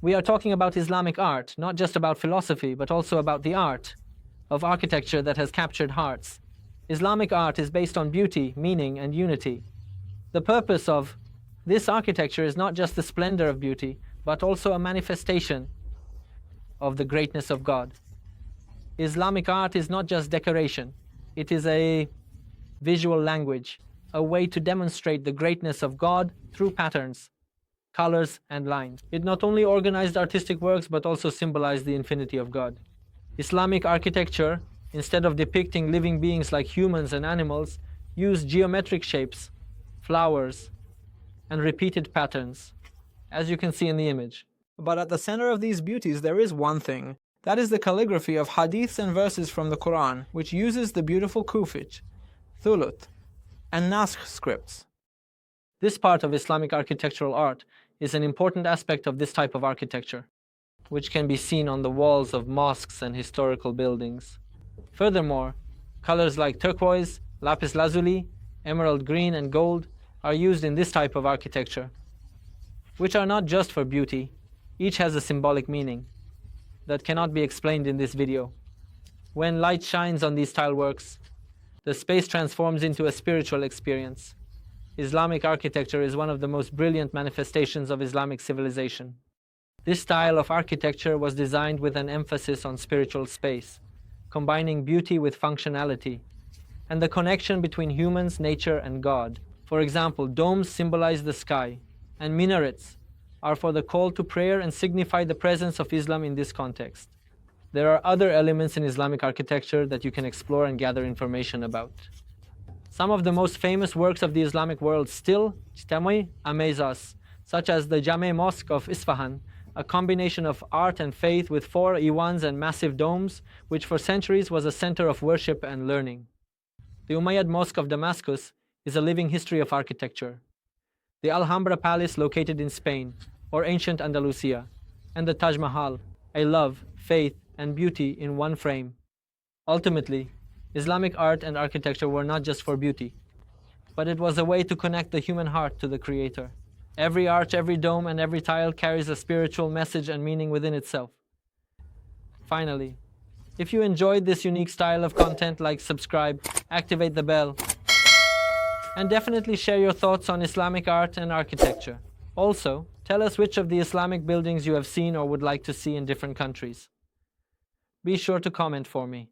We are talking about Islamic art, not just about philosophy, but also about the art of architecture that has captured hearts. Islamic art is based on beauty, meaning, and unity. The purpose of this architecture is not just the splendor of beauty, but also a manifestation of the greatness of God. Islamic art is not just decoration, it is a visual language, a way to demonstrate the greatness of God through patterns, colors, and lines. It not only organized artistic works, but also symbolized the infinity of God. Islamic architecture, instead of depicting living beings like humans and animals, used geometric shapes, flowers, and repeated patterns, as you can see in the image. But at the center of these beauties there is one thing. That is the calligraphy of hadiths and verses from the Quran, which uses the beautiful kufij, thuluth, and naskh scripts. This part of Islamic architectural art is an important aspect of this type of architecture, which can be seen on the walls of mosques and historical buildings. Furthermore, colors like turquoise, lapis lazuli, emerald green, and gold are used in this type of architecture, which are not just for beauty. Each has a symbolic meaning that cannot be explained in this video. When light shines on these tileworks, the space transforms into a spiritual experience. Islamic architecture is one of the most brilliant manifestations of Islamic civilization. This style of architecture was designed with an emphasis on spiritual space, combining beauty with functionality, and the connection between humans, nature, and God. For example, domes symbolize the sky, and minarets are for the call to prayer and signify the presence of Islam in this context. There are other elements in Islamic architecture that you can explore and gather information about. Some of the most famous works of the Islamic world still amaze us, such as the Jame Mosque of Isfahan, a combination of art and faith with 4 iwans and massive domes, which for centuries was a center of worship and learning. The Umayyad Mosque of Damascus is a living history of architecture. The Alhambra Palace located in Spain, or ancient Andalusia, and the Taj Mahal, a love, faith, and beauty in one frame. Ultimately, Islamic art and architecture were not just for beauty, but it was a way to connect the human heart to the Creator. Every arch, every dome, and every tile carries a spiritual message and meaning within itself. Finally, if you enjoyed this unique style of content, like, subscribe, activate the bell, and definitely share your thoughts on Islamic art and architecture. Also, tell us which of the Islamic buildings you have seen or would like to see in different countries. Be sure to comment for me.